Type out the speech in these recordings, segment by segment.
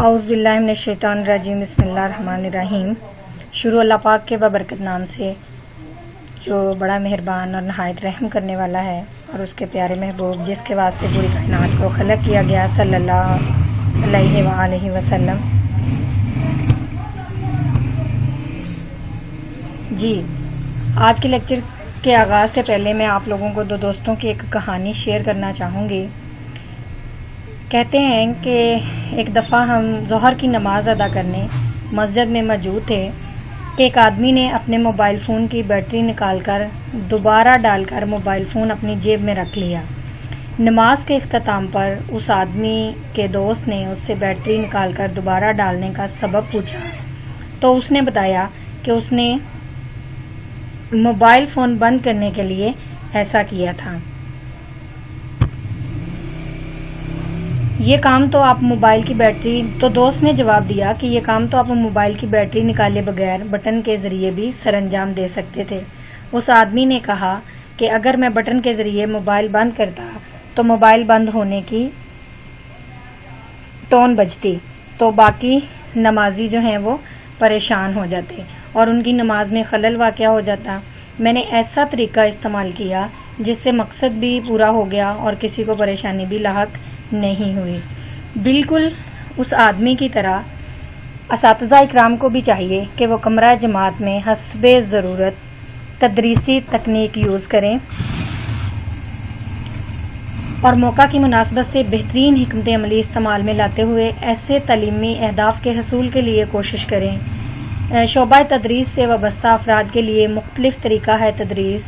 اعوذ باللہ من الشیطان الرجیم، بسم اللہ الرحمن الرحیم۔ شروع اللہ پاک کے بابرکت نام سے جو بڑا مہربان اور نہایت رحم کرنے والا ہے، اور اس کے پیارے محبوب جس کے واسطے پوری کائنات کو خلق کیا گیا، صلی اللہ علیہ وآلہ وسلم۔ جی، آج کے لیکچر کے آغاز سے پہلے میں آپ لوگوں کو دو دوستوں کی ایک کہانی شیئر کرنا چاہوں گی۔ کہتے ہیں کہ ایک دفعہ ہم ظہر کی نماز ادا کرنے مسجد میں موجود تھے کہ ایک آدمی نے اپنے موبائل فون کی بیٹری نکال کر دوبارہ ڈال کر موبائل فون اپنی جیب میں رکھ لیا۔ نماز کے اختتام پر اس آدمی کے دوست نے اس سے بیٹری نکال کر دوبارہ ڈالنے کا سبب پوچھا تو اس نے بتایا کہ اس نے موبائل فون بند کرنے کے لیے ایسا کیا تھا۔ یہ کام تو آپ موبائل کی بیٹری تو دوست نے جواب دیا کہ یہ کام تو آپ موبائل کی بیٹری نکالے بغیر بٹن کے ذریعے بھی سر انجام دے سکتے تھے۔ اس آدمی نے کہا کہ اگر میں بٹن کے ذریعے موبائل بند کرتا تو موبائل بند ہونے کی ٹون بجتی تو باقی نمازی جو ہیں وہ پریشان ہو جاتے اور ان کی نماز میں خلل واقع ہو جاتا۔ میں نے ایسا طریقہ استعمال کیا جس سے مقصد بھی پورا ہو گیا اور کسی کو پریشانی بھی لاحق نہیں ہوئی۔ بالکل اس آدمی کی طرح اساتذہ اکرام کو بھی چاہیے کہ وہ کمرہ جماعت میں حسب ضرورت تدریسی تکنیک یوز کریں اور موقع کی مناسبت سے بہترین حکمت عملی استعمال میں لاتے ہوئے ایسے تعلیمی اہداف کے حصول کے لیے کوشش کریں۔ شعبہ تدریس سے وابستہ افراد کے لیے مختلف طریقہ ہے تدریس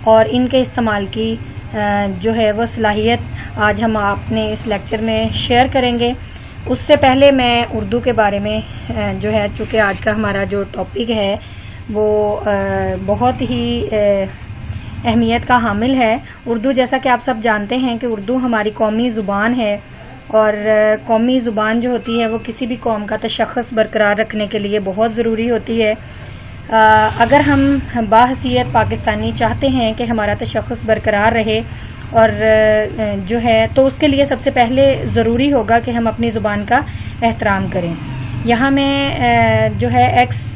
اور ان کے استعمال کی جو ہے وہ صلاحیت آج ہم آپ نے اس لیکچر میں شیئر کریں گے۔ اس سے پہلے میں اردو کے بارے میں جو ہے، چونکہ آج کا ہمارا جو ٹاپک ہے وہ بہت ہی اہمیت کا حامل ہے۔ اردو، جیسا کہ آپ سب جانتے ہیں کہ اردو ہماری قومی زبان ہے اور قومی زبان جو ہوتی ہے وہ کسی بھی قوم کا تشخص برقرار رکھنے کے لیے بہت ضروری ہوتی ہے۔ اگر ہم باحثیت پاکستانی چاہتے ہیں کہ ہمارا تشخص برقرار رہے اور جو ہے تو اس کے لیے سب سے پہلے ضروری ہوگا کہ ہم اپنی زبان کا احترام کریں۔ یہاں میں جو ہے ایکس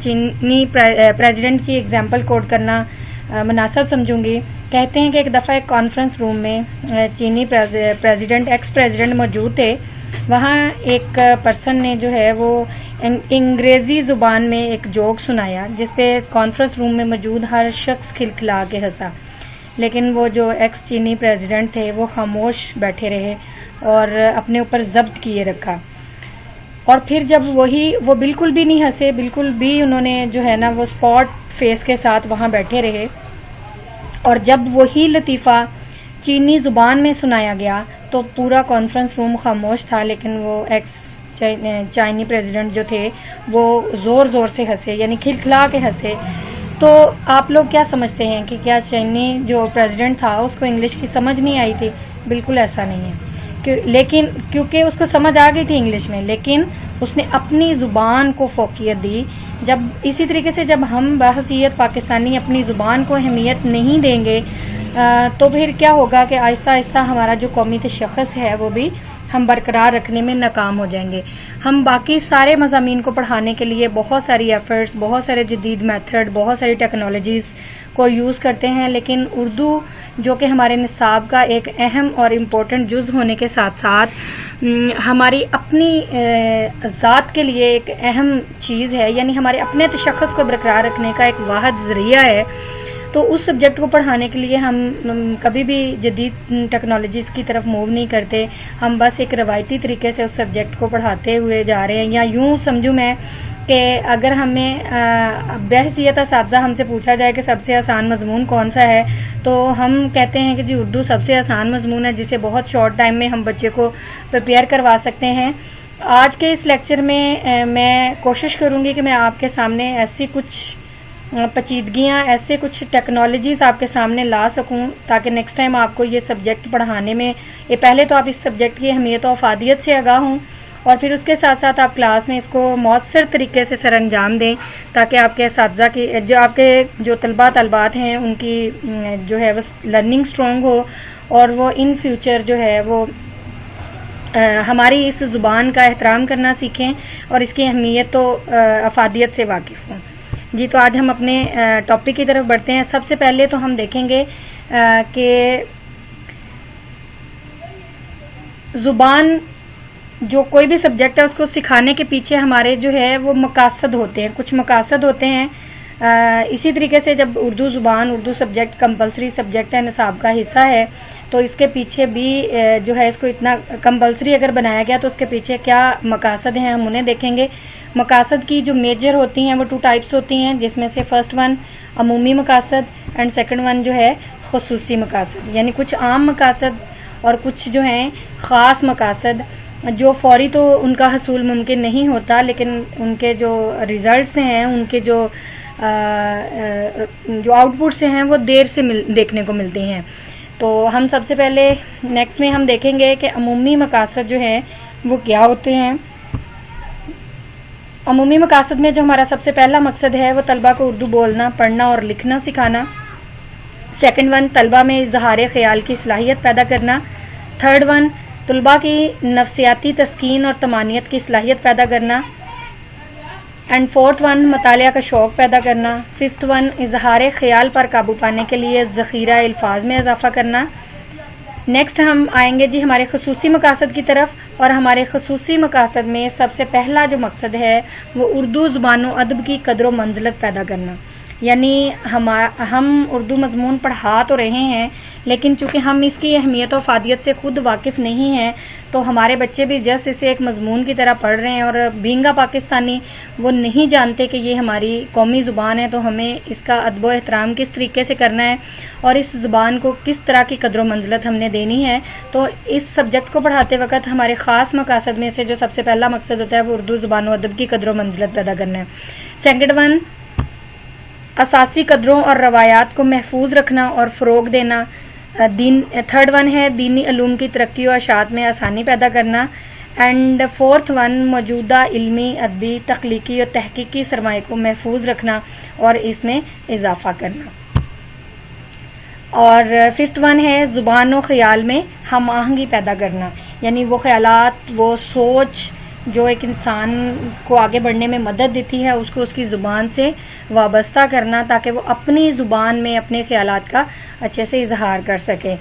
چینی پریزیڈنٹ کی ایگزامپل کوٹ کرنا مناسب سمجھوں گی۔ کہتے ہیں کہ ایک دفعہ ایک کانفرنس روم میں چینی پریزیڈنٹ ایکس پریزیڈنٹ موجود تھے۔ وہاں ایک پرسن نے جو ہے وہ انگریزی زبان میں ایک جوک سنایا جس پہ کانفرنس روم میں موجود ہر شخص کھلکھلا کے ہنسا، لیکن وہ جو ایکس چینی پریزیڈنٹ تھے وہ خاموش بیٹھے رہے اور اپنے اوپر ضبط کیے رکھا۔ اور پھر جب وہ بالکل بھی نہیں ہنسے، بالکل بھی انہوں نے جو ہے نا وہ اسپاٹ فیس کے ساتھ وہاں بیٹھے رہے، اور جب وہی لطیفہ چینی زبان میں سنایا گیا تو پورا کانفرنس روم خاموش تھا، لیکن وہ ایکس چینی پریزیڈنٹ جو تھے وہ زور زور سے ہنسے، یعنی کھلکھلا کے ہنسے۔ تو آپ لوگ کیا سمجھتے ہیں کہ کیا چینی جو پریزیڈنٹ تھا اس کو انگلش کی سمجھ نہیں آئی تھی؟ بالکل ایسا نہیں ہے، لیکن کیونکہ اس کو سمجھ آ گئی تھی انگلش میں، لیکن اس نے اپنی زبان کو فوقیت دی۔ جب اسی طریقے سے جب ہم بحثیت پاکستانی اپنی زبان کو اہمیت نہیں دیں گے تو پھر کیا ہوگا کہ آہستہ آہستہ ہمارا جو قومی تشخص ہے وہ بھی ہم برقرار رکھنے میں ناکام ہو جائیں گے۔ ہم باقی سارے مضامین کو پڑھانے کے لیے بہت ساری ایفرٹس، بہت سارے جدید میتھڈ، بہت ساری ٹیکنالوجیز کو یوز کرتے ہیں، لیکن اردو جو کہ ہمارے نصاب کا ایک اہم اور امپورٹنٹ جز ہونے کے ساتھ ساتھ ہماری اپنی ذات کے لیے ایک اہم چیز ہے، یعنی ہمارے اپنے تشخص کو برقرار رکھنے کا ایک واحد ذریعہ ہے، تو اس سبجیکٹ کو پڑھانے کے لیے ہم کبھی بھی جدید ٹیکنالوجیز کی طرف موو نہیں کرتے۔ ہم بس ایک روایتی طریقے سے اس سبجیکٹ کو پڑھاتے ہوئے جا رہے ہیں، یا یوں سمجھوں میں کہ اگر ہمیں بحثیت اساتذہ ہم سے پوچھا جائے کہ سب سے آسان مضمون کون سا ہے تو ہم کہتے ہیں کہ جی اردو سب سے آسان مضمون ہے جسے بہت شارٹ ٹائم میں ہم بچے کو پریپیئر کروا سکتے ہیں۔ آج کے اس لیکچر میں میں کوشش کروں گی کہ میں آپ کے سامنے ایسی کچھ پیچیدگیاں، ایسے کچھ ٹیکنالوجیز آپ کے سامنے لا سکوں تاکہ نیکسٹ ٹائم آپ کو یہ سبجیکٹ پڑھانے میں پہلے تو آپ اس سبجیکٹ کی اہمیت و افادیت سے آگاہ ہوں، اور پھر اس کے ساتھ ساتھ آپ کلاس میں اس کو مؤثر طریقے سے سر انجام دیں تاکہ آپ کے اساتذہ کی آپ کے جو طلبات ہیں ان کی جو ہے وہ لرننگ اسٹرانگ ہو اور وہ ان فیوچر جو ہے وہ ہماری اس زبان کا احترام کرنا سیکھیں اور اس کی اہمیت و افادیت سے واقف ہوں. جی تو آج ہم اپنے ٹاپک کی طرف بڑھتے ہیں. سب سے پہلے تو ہم دیکھیں گے کہ زبان جو کوئی بھی سبجیکٹ ہے اس کو سکھانے کے پیچھے ہمارے جو ہے وہ مقاصد ہوتے ہیں، کچھ مقاصد ہوتے ہیں. اسی طریقے سے جب اردو زبان، اردو سبجیکٹ کمپلسری سبجیکٹ ہے، نصاب کا حصہ ہے، تو اس کے پیچھے بھی جو ہے اس کو اتنا کمپلسری اگر بنایا گیا تو اس کے پیچھے کیا مقاصد ہیں ہم انہیں دیکھیں گے. مقاصد کی جو میجر ہوتی ہیں وہ 2 ٹائپس ہوتی ہیں، جس میں سے فرسٹ ون عمومی مقاصد اینڈ سیکنڈ ون جو ہے خصوصی مقاصد. یعنی کچھ عام مقاصد اور کچھ جو ہیں خاص مقاصد جو فوری تو ان کا حصول ممکن نہیں ہوتا، لیکن ان کے جو ریزلٹس ہیں، ان کے جو آؤٹ پٹس ہیں وہ دیر سے دیکھنے کو ملتے ہیں. تو ہم سب سے پہلے نیکسٹ میں ہم دیکھیں گے کہ عمومی مقاصد جو ہیں وہ کیا ہوتے ہیں. عمومی مقاصد میں جو ہمارا سب سے پہلا مقصد ہے وہ طلبہ کو اردو بولنا، پڑھنا اور لکھنا سکھانا. سیکنڈ ون طلبہ میں اظہار خیال کی صلاحیت پیدا کرنا. تھرڈ ون طلبہ کی نفسیاتی تسکین اور طمانینت کی صلاحیت پیدا کرنا. اینڈ فورتھ ون مطالعہ کا شوق پیدا کرنا. ففتھ ون اظہار خیال پر قابو پانے کے لیے ذخیرہ الفاظ میں اضافہ کرنا. نیکسٹ ہم آئیں گے جی ہمارے خصوصی مقاصد کی طرف، اور ہمارے خصوصی مقاصد میں سب سے پہلا جو مقصد ہے وہ اردو زبان و ادب کی قدر و منزلت پیدا کرنا. یعنی ہم اردو مضمون پڑھا تو رہے ہیں، لیکن چونکہ ہم اس کی اہمیت و افادیت سے خود واقف نہیں ہیں، تو ہمارے بچے بھی جسٹ اسے ایک مضمون کی طرح پڑھ رہے ہیں، اور بینگا پاکستانی وہ نہیں جانتے کہ یہ ہماری قومی زبان ہے، تو ہمیں اس کا ادب و احترام کس طریقے سے کرنا ہے اور اس زبان کو کس طرح کی قدر و منزلت ہم نے دینی ہے. تو اس سبجیکٹ کو پڑھاتے وقت ہمارے خاص مقاصد میں سے جو سب سے پہلا مقصد ہوتا ہے وہ اردو زبان و ادب کی قدر و منزلت پیدا کرنا ہے. سیکنڈ ون اساسی قدروں اور روایات کو محفوظ رکھنا اور فروغ دینا. تھرڈ ون ہے دینی علوم کی ترقی و اشاعت میں آسانی پیدا کرنا. اینڈ فورتھ ون موجودہ علمی، ادبی، تخلیقی اور تحقیقی سرمایہ کو محفوظ رکھنا اور اس میں اضافہ کرنا. اور ففتھ ون ہے زبان و خیال میں ہم آہنگی پیدا کرنا. یعنی وہ خیالات، وہ سوچ جو ایک انسان کو آگے بڑھنے میں مدد دیتی ہے، اس کو اس کی زبان سے وابستہ کرنا تاکہ وہ اپنی زبان میں اپنے خیالات کا اچھے سے اظہار کر سکے.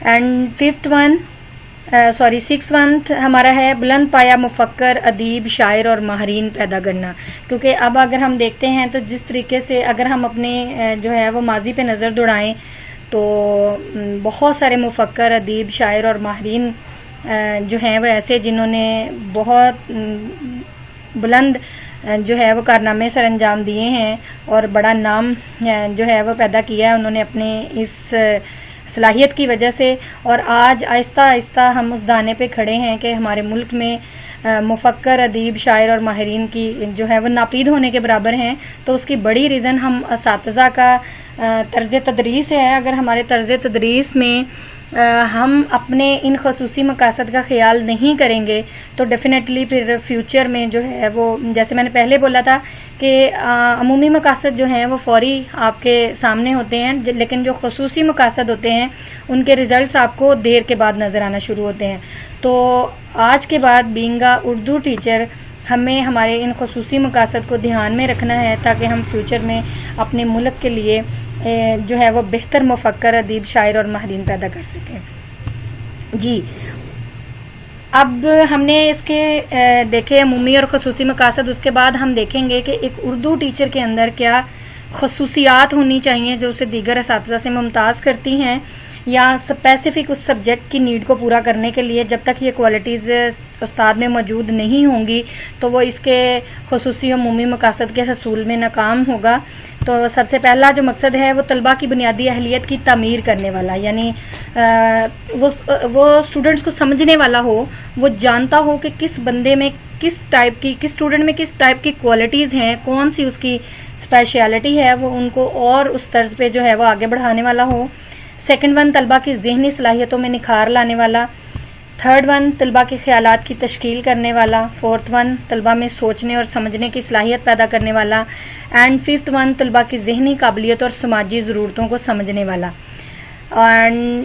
اینڈ سکس ون ہمارا ہے بلند پایا مفکر، ادیب، شاعر اور ماہرین پیدا کرنا. کیونکہ اب اگر ہم دیکھتے ہیں تو جس طریقے سے اگر ہم اپنے جو ہے وہ ماضی پہ نظر دوڑائیں تو بہت سارے مفکر، ادیب، شاعر اور ماہرین جو ہیں وہ ایسے جنہوں نے بہت بلند جو ہے وہ کارنامے سر انجام دیے ہیں اور بڑا نام جو ہے وہ پیدا کیا ہے انہوں نے اپنے اس صلاحیت کی وجہ سے. اور آج آہستہ آہستہ ہم اس دانے پہ کھڑے ہیں کہ ہمارے ملک میں مفکر، ادیب، شاعر اور ماہرین کی جو ہے وہ ناپید ہونے کے برابر ہیں. تو اس کی بڑی ریزن ہم اساتذہ کا طرز تدریس ہے. اگر ہمارے طرز تدریس میں ہم اپنے ان خصوصی مقاصد کا خیال نہیں کریں گے تو ڈیفینیٹلی پھر فیوچر میں جو ہے وہ جیسے میں نے پہلے بولا تھا کہ عمومی مقاصد جو ہیں وہ فوری آپ کے سامنے ہوتے ہیں، لیکن جو خصوصی مقاصد ہوتے ہیں ان کے ریزلٹس آپ کو دیر کے بعد نظر آنا شروع ہوتے ہیں. تو آج کے بعد بینگا اردو ٹیچر ہمیں ہمارے ان خصوصی مقاصد کو دھیان میں رکھنا ہے تاکہ ہم فیوچر میں اپنے ملک کے لیے جو ہے وہ بہتر مفکر، ادیب، شاعر اور ماہرین پیدا کر سکیں. جی اب ہم نے اس کے دیکھے عمومی اور خصوصی مقاصد، اس کے بعد ہم دیکھیں گے کہ ایک اردو ٹیچر کے اندر کیا خصوصیات ہونی چاہیے جو اسے دیگر اساتذہ سے ممتاز کرتی ہیں، یا اسپیسیفک اس سبجیکٹ کی نیڈ کو پورا کرنے کے لیے جب تک یہ کوالٹیز استاد میں موجود نہیں ہوں گی تو وہ اس کے خصوصی عمومی مقاصد کے حصول میں ناکام ہوگا. تو سب سے پہلا جو مقصد ہے وہ طلبہ کی بنیادی اہلیت کی تعمیر کرنے والا، یعنی وہ اسٹوڈنٹس کو سمجھنے والا ہو، وہ جانتا ہو کہ کس بندے میں کس اسٹوڈنٹ میں کس ٹائپ کی کوالٹیز ہیں، کون سی اس کی اسپیشلٹی ہے، وہ ان کو اور اس طرز پہ جو ہے وہ آگے بڑھانے والا ہو. سیکنڈ ون طلبہ کی ذہنی صلاحیتوں میں نکھار لانے والا. تھرڈ ون طلبہ کے خیالات کی تشکیل کرنے والا. فورتھ ون طلبہ میں سوچنے اور سمجھنے کی صلاحیت پیدا کرنے والا. اینڈ ففتھ ون طلبہ کی ذہنی قابلیت اور سماجی ضرورتوں کو سمجھنے والا. اینڈ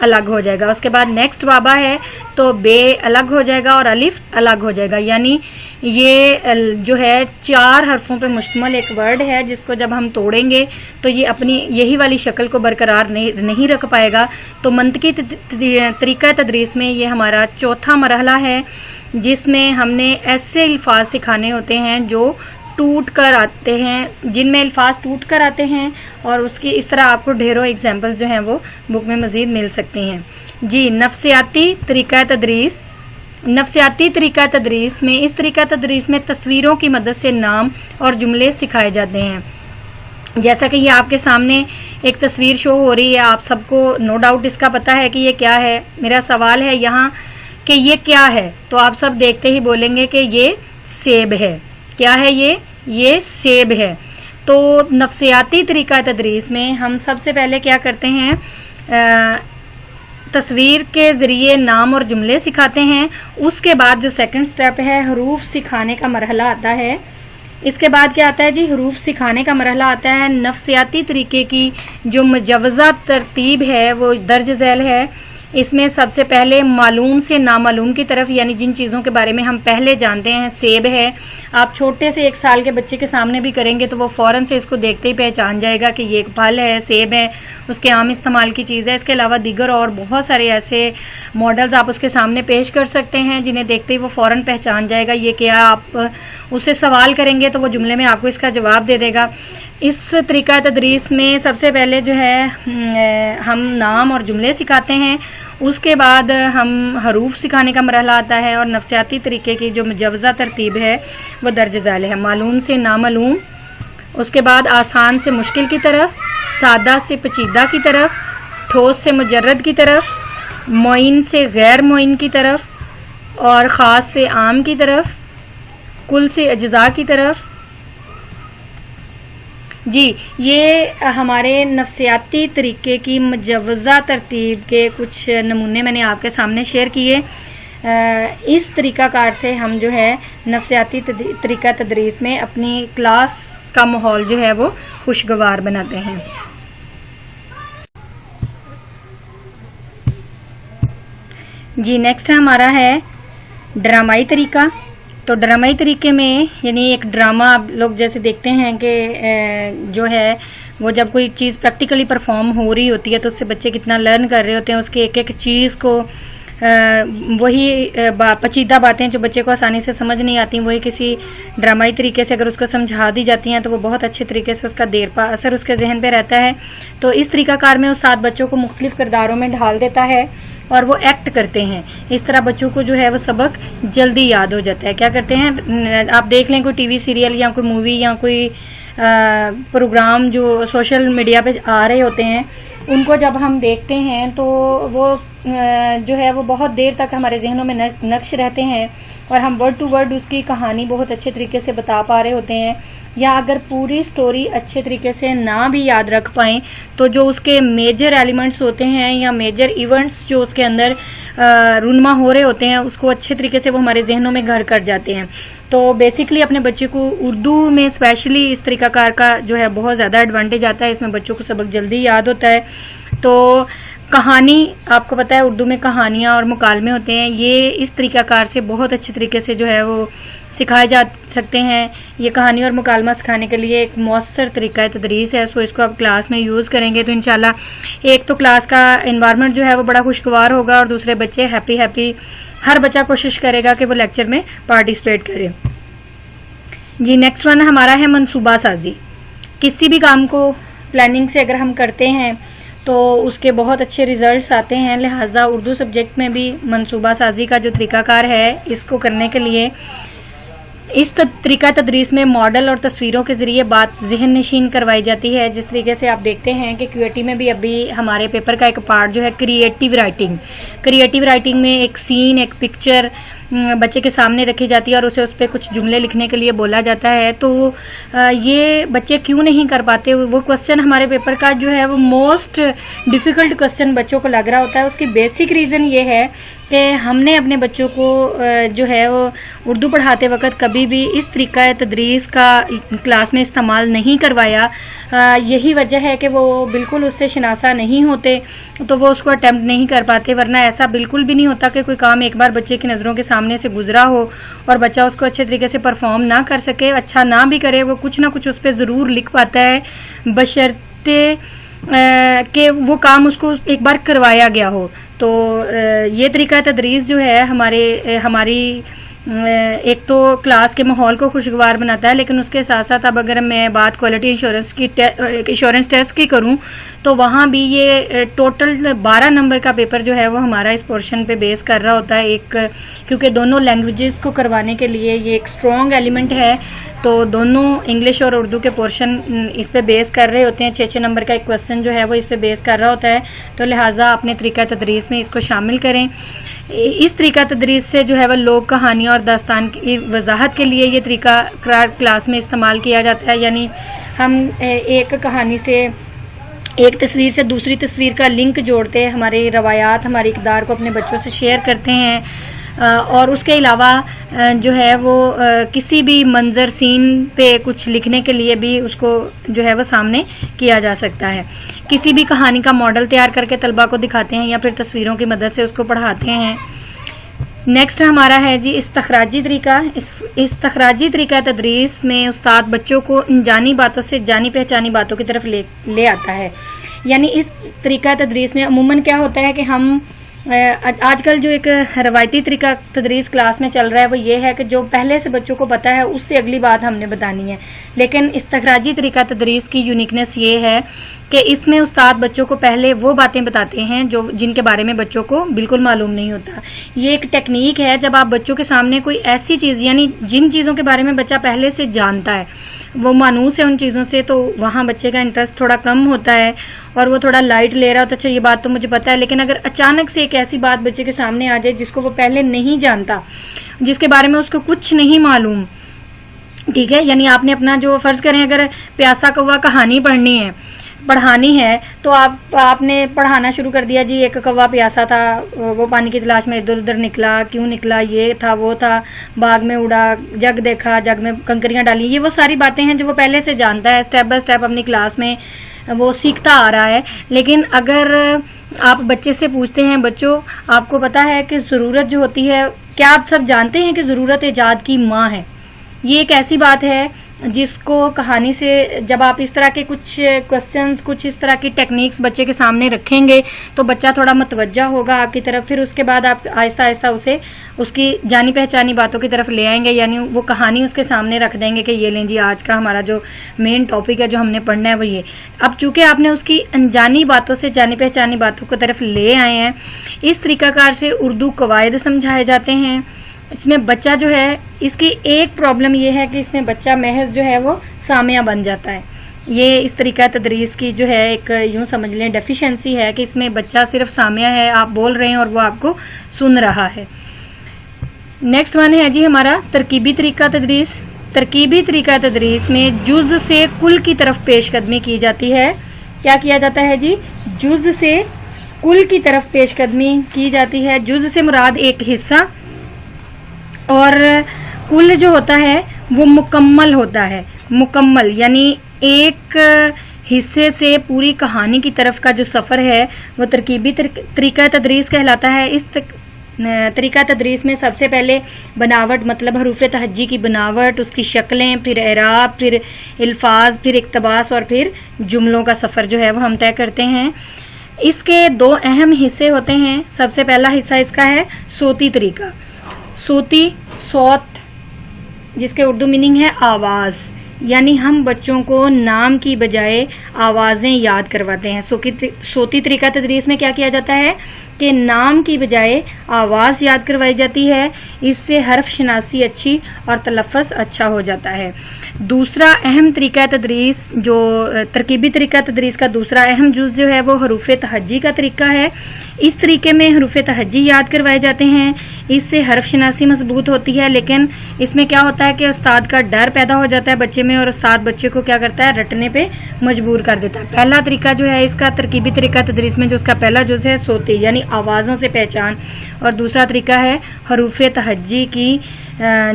الگ ہو جائے گا. اس کے بعد نیکسٹ بابا ہے تو بے الگ ہو جائے گا اور الف الگ ہو جائے گا. یعنی یہ جو ہے 4 حرفوں پہ مشتمل ایک ورڈ ہے جس کو جب ہم توڑیں گے تو یہ اپنی یہی والی شکل کو برقرار نہیں رکھ پائے گا. تو منطقی طریقہ تدریس میں یہ ہمارا چوتھا مرحلہ ہے جس میں ہم نے ایسے الفاظ سکھانے ہوتے ہیں جو ٹوٹ کر آتے ہیں، جن میں الفاظ ٹوٹ کر آتے ہیں، اور اس کی اس طرح آپ کو ڈھیروں ایگزامپل جو ہیں وہ بک میں مزید مل سکتی ہیں. جی نفسیاتی طریقہ تدریس. نفسیاتی طریقہ تدریس میں اس طریقہ تدریس میں تصویروں کی مدد سے نام اور جملے سکھائے جاتے ہیں. جیسا کہ یہ آپ کے سامنے ایک تصویر شو ہو رہی ہے، آپ سب کو نو ڈاؤٹ اس کا پتہ ہے کہ یہ کیا ہے. میرا سوال ہے یہاں کہ یہ کیا ہے، تو آپ سب دیکھتے ہی بولیں گے کہ یہ سیب ہے. کیا ہے یہ سیب ہے. تو نفسیاتی طریقہ تدریس میں ہم سب سے پہلے کیا کرتے ہیں، تصویر کے ذریعے نام اور جملے سکھاتے ہیں. اس کے بعد جو سیکنڈ سٹیپ ہے حروف سکھانے کا مرحلہ آتا ہے. اس کے بعد کیا آتا ہے جی، حروف سکھانے کا مرحلہ آتا ہے. نفسیاتی طریقے کی جو مجوزہ ترتیب ہے وہ درج ذیل ہے. اس میں سب سے پہلے معلوم سے نامعلوم کی طرف، یعنی جن چیزوں کے بارے میں ہم پہلے جانتے ہیں. سیب ہے، آپ چھوٹے سے 1 سال کے بچے کے سامنے بھی کریں گے تو وہ فوراً سے اس کو دیکھتے ہی پہچان جائے گا کہ یہ ایک پھل ہے، سیب ہے، اس کے عام استعمال کی چیز ہے. اس کے علاوہ دیگر اور بہت سارے ایسے ماڈلز آپ اس کے سامنے پیش کر سکتے ہیں جنہیں دیکھتے ہی وہ فوراً پہچان جائے گا یہ کیا. آپ اس سے سوال کریں گے تو وہ جملے میں آپ کو اس کا جواب دے دے گا. اس طریقہ تدریس میں سب سے پہلے جو ہے ہم نام اور جملے سکھاتے ہیں. اس کے بعد ہم حروف سکھانے کا مرحلہ آتا ہے، اور نفسیاتی طریقے کی جو مجوزہ ترتیب ہے وہ درج ذیل ہے. معلوم سے نامعلوم، اس کے بعد آسان سے مشکل کی طرف، سادہ سے پیچیدہ کی طرف، ٹھوس سے مجرد کی طرف، معین سے غیر معین کی طرف، اور خاص سے عام کی طرف، کل سے اجزاء کی طرف. جی یہ ہمارے نفسیاتی طریقے کی مجوزہ ترتیب کے کچھ نمونے میں نے آپ کے سامنے شیئر کیے. اس طریقہ کار سے ہم جو ہے نفسیاتی طریقہ تدریس میں اپنی کلاس کا ماحول جو ہے وہ خوشگوار بناتے ہیں. جی نیکسٹ ہمارا ہے ڈرامائی طریقہ. تو ڈرامائی طریقے میں یعنی ایک ڈرامہ آپ لوگ جیسے دیکھتے ہیں کہ جو ہے وہ جب کوئی چیز پریکٹیکلی پرفارم ہو رہی ہوتی ہے تو اس سے بچے کتنا لرن کر رہے ہوتے ہیں، اس کے ایک ایک چیز کو وہی پیچیدہ باتیں جو بچے کو آسانی سے سمجھ نہیں آتی وہی کسی ڈرامائی طریقے سے اگر اس کو سمجھا دی جاتی ہیں تو وہ بہت اچھے طریقے سے اس کا دیر پا اثر اس کے ذہن پہ رہتا ہے. تو اس طریقہ کار میں استاد بچوں کو مختلف کرداروں میں ڈھال دیتا ہے اور وہ ایکٹ کرتے ہیں. اس طرح بچوں کو جو ہے وہ سبق جلدی یاد ہو جاتا ہے. کیا کرتے ہیں آپ دیکھ لیں کوئی ٹی وی سیریل یا کوئی مووی یا کوئی پروگرام جو سوشل میڈیا پہ آ رہے ہوتے ہیں، ان کو جب ہم دیکھتے ہیں تو وہ جو ہے وہ بہت دیر تک ہمارے ذہنوں میں نقش رہتے ہیں اور ہم ورڈ ٹو ورڈ اس کی کہانی بہت اچھے طریقے سے بتا پا رہے ہوتے ہیں. یا اگر پوری سٹوری اچھے طریقے سے نہ بھی یاد رکھ پائیں تو جو اس کے میجر ایلیمنٹس ہوتے ہیں یا میجر ایونٹس جو اس کے اندر رونما ہو رہے ہوتے ہیں اس کو اچھے طریقے سے وہ ہمارے ذہنوں میں گھر کر جاتے ہیں. تو بیسکلی اپنے بچے کو اردو میں اسپیشلی اس طریقہ کار کا جو ہے بہت زیادہ ایڈوانٹیج آتا ہے. اس میں بچوں کو سبق جلدی یاد ہوتا ہے. تو کہانی آپ کو پتہ ہے اردو میں کہانیاں اور مکالمے ہوتے ہیں، یہ اس طریقہ کار سے بہت اچھے طریقے سے جو ہے وہ سکھائے جا سکتے ہیں. یہ کہانی اور مکالمہ سکھانے کے لیے ایک مؤثر طریقہ تدریس ہے. سو اس کو آپ کلاس میں یوز کریں گے تو انشاءاللہ ایک تو کلاس کا انوائرمنٹ جو ہے وہ بڑا خوشگوار ہوگا اور دوسرے بچے ہیپی ہر بچہ کوشش کرے گا کہ وہ لیکچر میں پارٹیسپیٹ کرے. جی نیکسٹ ون ہمارا ہے منصوبہ سازی. کسی بھی کام کو پلاننگ سے اگر ہم کرتے ہیں تو اس کے بہت اچھے ریزلٹس آتے ہیں. لہٰذا اردو سبجیکٹ میں بھی منصوبہ سازی کا جو طریقہ کار ہے اس کو کرنے کے لیے اس طریقہ تدریس میں ماڈل اور تصویروں کے ذریعے بات ذہن نشین کروائی جاتی ہے. جس طریقے سے آپ دیکھتے ہیں کہ QAT میں بھی ابھی ہمارے پیپر کا ایک پارٹ جو ہے کریٹیو رائٹنگ میں ایک سین، ایک پکچر بچے کے سامنے رکھی جاتی ہے اور اسے اس پہ کچھ جملے لکھنے کے لیے بولا جاتا ہے، تو یہ بچے کیوں نہیں کر پاتے؟ وہ کوسچن ہمارے پیپر کا جو ہے وہ موسٹ ڈیفیکلٹ کوسچن بچوں کو لگ رہا ہوتا ہے۔ اس کی بیسک ریزن یہ ہے کہ ہم نے اپنے بچوں کو جو ہے وہ اردو پڑھاتے وقت کبھی بھی اس طریقہ تدریس کا کلاس میں استعمال نہیں کروایا۔ یہی وجہ ہے کہ وہ بالکل اس سے شناسا نہیں ہوتے، تو وہ اس کو اٹیمپٹ نہیں کر پاتے، ورنہ ایسا بالکل بھی نہیں ہوتا کہ کوئی کام ایک بار بچے کی نظروں کے سامنے سے گزرا ہو اور بچہ اس کو اچھے طریقے سے پرفارم نہ کر سکے، اچھا نہ بھی کرے، وہ کچھ نہ کچھ اس پہ ضرور لکھ پاتا ہے، بشرطے کہ وہ کام اس کو ایک بار کروایا گیا ہو۔ تو یہ طریقہ تدریس جو ہے ہماری ایک تو کلاس کے ماحول کو خوشگوار بناتا ہے، لیکن اس کے ساتھ ساتھ اب اگر میں بات کوالٹی ایشورنس ٹیسٹ کی کروں تو وہاں بھی یہ ٹوٹل 12 نمبر کا پیپر جو ہے وہ ہمارا اس پورشن پہ بیس کر رہا ہوتا ہے، کیونکہ دونوں لینگویجز کو کروانے کے لیے یہ ایک اسٹرانگ ایلیمنٹ ہے، تو دونوں انگلش اور اردو کے پورشن اس پہ بیس کر رہے ہوتے ہیں۔ 6 نمبر کا ایک کوسچن جو ہے وہ اس پہ بیس کر رہا ہوتا ہے، تو لہٰذا اپنے طریقہ تدریس میں اس کو شامل کریں۔ اس طریقہ تدریس سے جو ہے وہ لوگ کہانیاں اور داستان کی وضاحت کے لیے یہ طریقہ کلاس میں استعمال کیا جاتا ہے، یعنی ہم ایک کہانی سے ایک تصویر سے دوسری تصویر کا لنک جوڑتے ہیں، ہماری روایات ہماری اقدار کو اپنے بچوں سے شیئر کرتے ہیں، اور اس کے علاوہ جو ہے وہ کسی بھی منظر سین پہ کچھ لکھنے کے لیے بھی اس کو جو ہے وہ سامنے کیا جا سکتا ہے۔ کسی بھی کہانی کا ماڈل تیار کر کے طلباء کو دکھاتے ہیں یا پھر تصویروں کی مدد سے اس کو پڑھاتے ہیں۔ نیکسٹ ہمارا ہے جی استخراجی طریقہ۔ استخراجی طریقہ تدریس میں استاد بچوں کو انجانی باتوں سے جانی پہچانی باتوں کی طرف لے آتا ہے، یعنی اس طریقہ تدریس میں عموماً کیا ہوتا ہے کہ ہم آج کل جو ایک روایتی طریقہ تدریس کلاس میں چل رہا ہے وہ یہ ہے کہ جو پہلے سے بچوں کو پتہ ہے اس سے اگلی بات ہم نے بتانی ہے، لیکن استخراجی طریقہ تدریس کی یونیکنیس یہ ہے کہ اس میں استاد بچوں کو پہلے وہ باتیں بتاتے ہیں جن کے بارے میں بچوں کو بالکل معلوم نہیں ہوتا۔ یہ ایک ٹیکنیک ہے، جب آپ بچوں کے سامنے کوئی ایسی چیز یعنی جن چیزوں کے بارے میں بچہ پہلے سے جانتا ہے، وہ مانوس ہے ان چیزوں سے، تو وہاں بچے کا انٹرسٹ تھوڑا کم ہوتا ہے اور وہ تھوڑا لائٹ لے رہا ہوتا ہے، اچھا یہ بات تو مجھے پتا ہے۔ لیکن اگر اچانک سے ایک ایسی بات بچے کے سامنے آ جائے جس کو وہ پہلے نہیں جانتا، جس کے بارے میں اس کو کچھ نہیں معلوم، ٹھیک ہے، یعنی آپ نے اپنا جو فرض کریں اگر پیاسا کوا کہانی پڑھانی ہے تو آپ نے پڑھانا شروع کر دیا، جی ایک کوا پیاسا تھا، وہ پانی کی تلاش میں ادھر ادھر نکلا، کیوں نکلا، یہ تھا وہ تھا، باغ میں اڑا، جگ دیکھا، جگ میں کنکریاں ڈالی، یہ وہ ساری باتیں ہیں جو وہ پہلے سے جانتا ہے، اسٹیپ بائی اسٹیپ اپنی کلاس میں وہ سیکھتا آ رہا ہے۔ لیکن اگر آپ بچے سے پوچھتے ہیں بچوں آپ کو پتا ہے کہ ضرورت جو ہوتی ہے، کیا آپ سب جانتے ہیں کہ ضرورت ایجاد کی ماں ہے؟ یہ ایک ایسی بات ہے جس کو کہانی سے جب آپ اس طرح کے کچھ کوسچنز، کچھ اس طرح کی ٹیکنیکس بچے کے سامنے رکھیں گے تو بچہ تھوڑا متوجہ ہوگا آپ کی طرف، پھر اس کے بعد آپ آہستہ آہستہ اسے اس کی جانی پہچانی باتوں کی طرف لے آئیں گے، یعنی وہ کہانی اس کے سامنے رکھ دیں گے کہ یہ لیں جی آج کا ہمارا جو مین ٹاپک ہے جو ہم نے پڑھنا ہے وہ یہ۔ اب چونکہ آپ نے اس کی انجانی باتوں سے جانی پہچانی باتوں کی طرف لے آئے ہیں، اس طریقہ کار سے اردو قواعد سمجھائے جاتے ہیں۔ اس میں بچہ جو ہے، اس کی ایک پرابلم یہ ہے کہ اس میں بچہ محض جو ہے وہ سامعہ بن جاتا ہے۔ یہ اس طریقہ تدریس کی جو ہے ایک یوں سمجھ لیں ڈیفیشنسی ہے کہ اس میں بچہ صرف سامعہ ہے، آپ بول رہے ہیں اور وہ آپ کو سن رہا ہے۔ نیکسٹ ون ہے جی ہمارا ترکیبی طریقہ تدریس۔ ترکیبی طریقہ تدریس میں جز سے کل کی طرف پیش قدمی کی جاتی ہے۔ کیا کیا جاتا ہے جی؟ جز سے کل کی طرف پیش قدمی کی جاتی ہے۔ جز سے مراد ایک حصہ، اور کل جو ہوتا ہے وہ مکمل ہوتا ہے۔ مکمل یعنی ایک حصے سے پوری کہانی کی طرف کا جو سفر ہے وہ ترکیبی طریقہ تدریس کہلاتا ہے۔ اس طریقہ تدریس میں سب سے پہلے بناوٹ، مطلب حروف تہجی کی بناوٹ، اس کی شکلیں، پھر اعراب، پھر الفاظ، پھر اقتباس اور پھر جملوں کا سفر جو ہے وہ ہم طے کرتے ہیں۔ اس کے 2 اہم حصے ہوتے ہیں۔ سب سے پہلا حصہ اس کا ہے صوتی طریقہ۔ صوتی، صوت جس کے اردو میننگ ہے آواز، یعنی ہم بچوں کو نام کی بجائے آوازیں یاد کرواتے ہیں۔ صوتی طریقہ تدریس میں کیا کیا جاتا ہے کہ نام کی بجائے آواز یاد کروائی جاتی ہے، اس سے حرف شناسی اچھی اور تلفظ اچھا ہو جاتا ہے۔ دوسرا اہم طریقہ تدریس جو ترکیبی طریقہ تدریس کا دوسرا اہم جز جو ہے وہ حروف تہجی کا طریقہ ہے. اس طریقے میں حروف تہجی یاد کروائے جاتے ہیں. اس سے حرف شناسی مضبوط ہوتی ہے، لیکن اس میں کیا ہوتا ہے کہ استاد کا ڈر پیدا ہو جاتا ہے بچے میں، اور استاد بچے کو کیا کرتا ہے، رٹنے پہ مجبور کر دیتا ہے. پہلا طریقہ جو ہے اس کا ترکیبی طریقہ تدریس میں جو اس کا پہلا جز ہے صوتی یعنی آوازوں سے پہچان، اور دوسرا طریقہ ہے حروف تہجی کی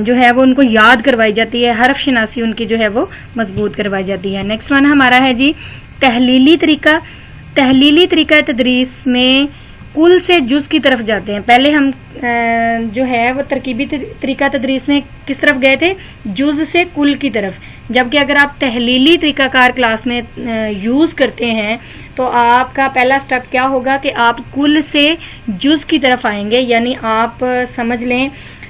جو ہے وہ ان کو یاد کروائی جاتی ہے، حرف شناسی ان کی جو ہے وہ مضبوط کروائی جاتی ہے. نیکسٹ ون ہمارا ہے جی تحلیلی طریقہ. تحلیلی طریقہ تدریس میں کل سے جز کی طرف جاتے ہیں. پہلے ہم جو ہے وہ ترکیبی طریقہ تدریس میں کس طرف گئے تھے، جز سے کل کی طرف، جبکہ اگر آپ تحلیلی طریقہ کار کلاس میں یوز کرتے ہیں تو آپ کا پہلا سٹیپ کیا ہوگا کہ آپ کل سے جز کی طرف آئیں گے. یعنی آپ سمجھ لیں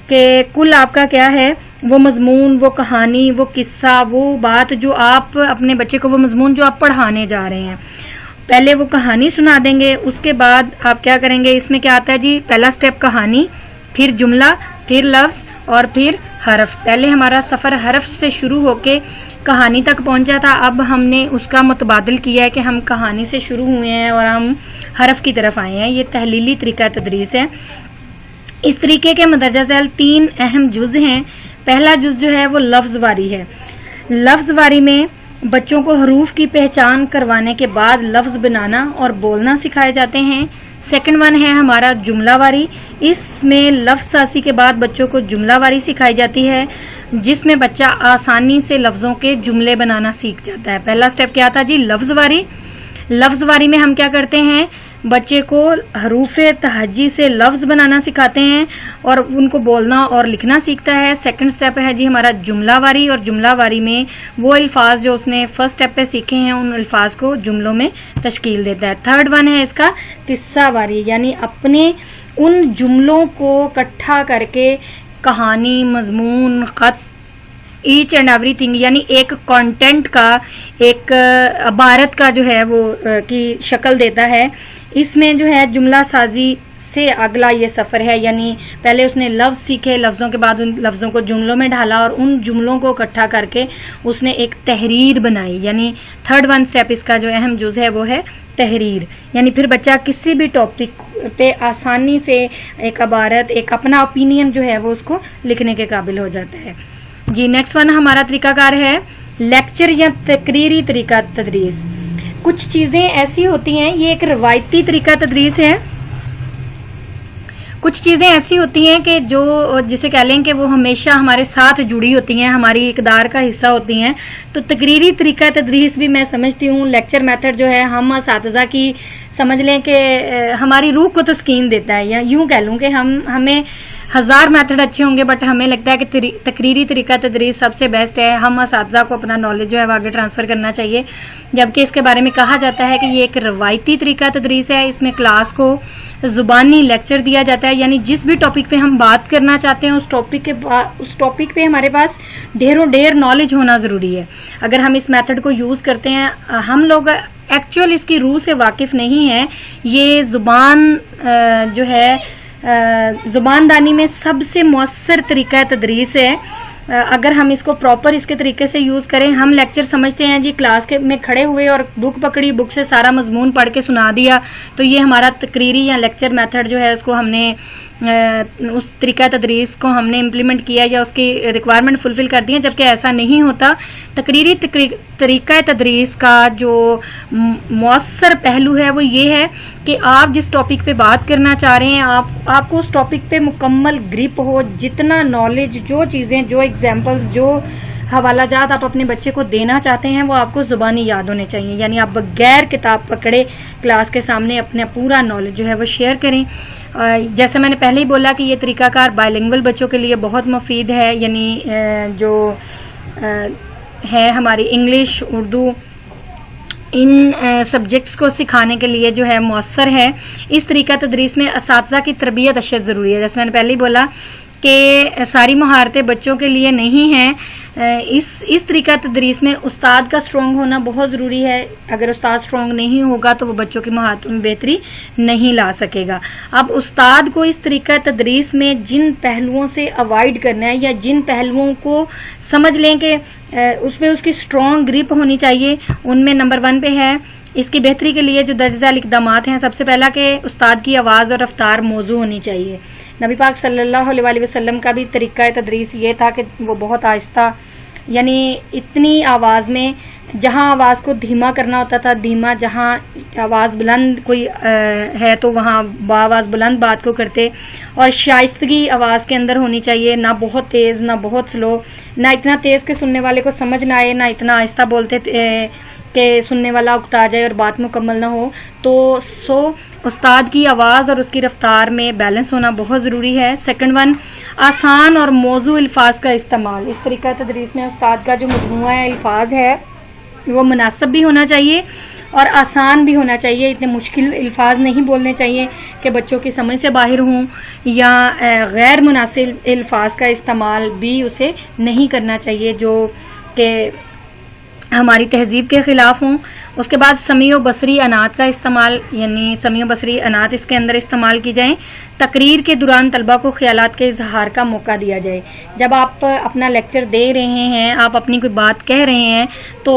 کہ کل آپ کا کیا ہے، وہ مضمون، وہ کہانی، وہ قصہ، وہ بات جو آپ اپنے بچے کو، وہ مضمون جو آپ پڑھانے جا رہے ہیں، پہلے وہ کہانی سنا دیں گے. اس کے بعد آپ کیا کریں گے، اس میں کیا آتا ہے جی، پہلا سٹیپ کہانی، پھر جملہ، پھر لفظ اور پھر حرف. پہلے ہمارا سفر حرف سے شروع ہو کے کہانی تک پہنچا تھا، اب ہم نے اس کا متبادل کیا ہے کہ ہم کہانی سے شروع ہوئے ہیں اور ہم حرف کی طرف آئے ہیں. یہ تحلیلی طریقہ تدریس ہے. اس طریقے کے مندرجہ ذیل 3 اہم جز ہیں. پہلا جز جو ہے وہ لفظ واری ہے. لفظ واری میں بچوں کو حروف کی پہچان کروانے کے بعد لفظ بنانا اور بولنا سکھائے جاتے ہیں. سیکنڈ ون ہے ہمارا جملہ واری. اس میں لفظ سازی کے بعد بچوں کو جملہ واری سکھائی جاتی ہے، جس میں بچہ آسانی سے لفظوں کے جملے بنانا سیکھ جاتا ہے. پہلا سٹیپ کیا تھا جی، لفظ واری. لفظ واری میں ہم کیا کرتے ہیں، بچے کو حروف تہجی سے لفظ بنانا سکھاتے ہیں اور ان کو بولنا اور لکھنا سیکھتا ہے. سیکنڈ سٹیپ ہے جی ہمارا جملہ واری، اور جملہ واری میں وہ الفاظ جو اس نے فرسٹ سٹیپ پہ سیکھے ہیں ان الفاظ کو جملوں میں تشکیل دیتا ہے. تھرڈ ون ہے اس کا قصہ واری، یعنی اپنے ان جملوں کو اکٹھا کر کے کہانی، مضمون، خط، ایچ اینڈ ایوری تھنگ، یعنی ایک کانٹینٹ کا، ایک عبارت کا جو ہے وہ کی شکل دیتا ہے. اس میں جو ہے جملہ سازی سے اگلا یہ سفر ہے، یعنی پہلے اس نے لفظ سیکھے، لفظوں کے بعد ان لفظوں کو جملوں میں ڈالا اور ان جملوں کو اکٹھا کر کے اس نے ایک تحریر بنائی. یعنی تھرڈ ون سٹیپ اس کا جو اہم جز ہے وہ ہے تحریر. یعنی پھر بچہ کسی بھی ٹاپک پہ آسانی سے ایک عبارت، ایک اپنا اوپینین جو ہے وہ اس کو لکھنے کے قابل ہو جاتا ہے. جی نیکسٹ ون ہمارا طریقہ کار ہے لیکچر یا تقریری طریقہ تدریس. کچھ چیزیں ایسی ہوتی ہیں، یہ ایک روایتی طریقہ تدریس ہے. کچھ چیزیں ایسی ہوتی ہیں کہ جو جسے کہہ لیں کہ وہ ہمیشہ ہمارے ساتھ جڑی ہوتی ہیں، ہماری اقدار کا حصہ ہوتی ہیں. تو تقریری طریقہ تدریس بھی میں سمجھتی ہوں لیکچر میتھڈ جو ہے ہم اساتذہ کی سمجھ لیں کہ ہماری روح کو تسکین دیتا ہے، یا یوں کہہ لوں کہ ہمیں 1000 میتھڈ اچھے ہوں گے بٹ ہمیں لگتا ہے کہ تقریری طریقہ تدریس سب سے بیسٹ ہے. ہم اساتذہ کو اپنا نالج جو ہے وہ آگے ٹرانسفر کرنا چاہیے، جبکہ اس کے بارے میں کہا جاتا ہے کہ یہ ایک روایتی طریقہ تدریس ہے. اس میں کلاس کو زبانی لیکچر دیا جاتا ہے، یعنی جس بھی ٹاپک پہ ہم بات کرنا چاہتے ہیں اس ٹاپک پہ ہمارے پاس ڈھیروں ڈھیر نالج ہونا ضروری ہے. اگر ہم اس میتھڈ کو یوز کرتے ہیں، ہم لوگ ایکچوئل اس کی روح سے واقف نہیں ہیں. یہ زبان جو ہے زبان دانی میں سب سے مؤثر طریقہ تدریس ہے. اگر ہم اس کو پراپر اس کے طریقے سے یوز کریں، ہم لیکچر سمجھتے ہیں جی کلاس کے میں کھڑے ہوئے اور بک پکڑی، بک سے سارا مضمون پڑھ کے سنا دیا، تو یہ ہمارا تقریری یا لیکچر میتھڈ جو ہے اس کو ہم نے اس طریقہ تدریس کو ہم نے امپلیمنٹ کیا یا اس کی ریکوائرمنٹ فلفل کر دی ہے، جبکہ ایسا نہیں ہوتا. تقریری طریقہ تدریس کا جو مؤثر پہلو ہے وہ یہ ہے کہ آپ جس ٹاپک پہ بات کرنا چاہ رہے ہیں، آپ کو اس ٹاپک پہ مکمل گرپ ہو. جتنا نالج، جو چیزیں، جو ایگزامپلز، جو حوالہ جات آپ اپنے بچے کو دینا چاہتے ہیں وہ آپ کو زبانی یاد ہونے چاہیے. یعنی آپ بغیر کتاب پکڑے کلاس کے سامنے اپنا پورا نالج جو ہے وہ شیئر کریں. جیسے میں نے پہلے ہی بولا کہ یہ طریقہ کار بائی لینگویج بچوں کے لیے بہت مفید ہے، یعنی جو ہے ہماری انگلش، اردو، ان سبجیکٹس کو سکھانے کے لیے جو ہے مؤثر ہے. اس طریقہ تدریس میں اساتذہ کی تربیت اشد ضروری ہے. جیسے میں نے پہلے ہی بولا کہ ساری مہارتیں بچوں کے لیے نہیں ہیں. اس طریقہ تدریس میں استاد کا اسٹرانگ ہونا بہت ضروری ہے. اگر استاد اسٹرانگ نہیں ہوگا تو وہ بچوں کی مہارتوں میں بہتری نہیں لا سکے گا. اب استاد کو اس طریقہ تدریس میں جن پہلوؤں سے اوائڈ کرنا ہے یا جن پہلوؤں کو سمجھ لیں کہ اس میں اس کی اسٹرانگ گرپ ہونی چاہیے، ان میں نمبر 1 پہ ہے اس کی بہتری کے لیے جو درج ذیل اقدامات ہیں. سب سے پہلا کہ استاد کی آواز اور رفتار موزوں ہونی چاہیے. نبی پاک صلی اللہ علیہ وسلم کا بھی طریقہ تدریس یہ تھا کہ وہ بہت آہستہ، یعنی اتنی آواز میں، جہاں آواز کو دھیما کرنا ہوتا تھا دھیما، جہاں آواز بلند کوئی ہے تو وہاں بآواز بلند بات کو کرتے، اور شائستگی آواز کے اندر ہونی چاہیے، نہ بہت تیز نہ بہت سلو، نہ اتنا تیز کہ سننے والے کو سمجھ نہ آئے، نہ اتنا آہستہ بولتے کہ سننے والا اکتا جائے اور بات مکمل نہ ہو. تو استاد کی آواز اور اس کی رفتار میں بیلنس ہونا بہت ضروری ہے. سیکنڈ 1 آسان اور موضوع الفاظ کا استعمال. اس طریقہ تدریس میں استاد کا جو مجموعہ الفاظ ہے وہ مناسب بھی ہونا چاہیے اور آسان بھی ہونا چاہیے. اتنے مشکل الفاظ نہیں بولنے چاہیے کہ بچوں کی سمجھ سے باہر ہوں، یا غیر مناسب الفاظ کا استعمال بھی اسے نہیں کرنا چاہیے جو کہ ہماری تہذیب کے خلاف ہوں. اس کے بعد سمیع و بصری عنات کا استعمال، یعنی سمیع و بصری عنات اس کے اندر استعمال کی جائیں. تقریر کے دوران طلبہ کو خیالات کے اظہار کا موقع دیا جائے. جب آپ اپنا لیکچر دے رہے ہیں، آپ اپنی کوئی بات کہہ رہے ہیں، تو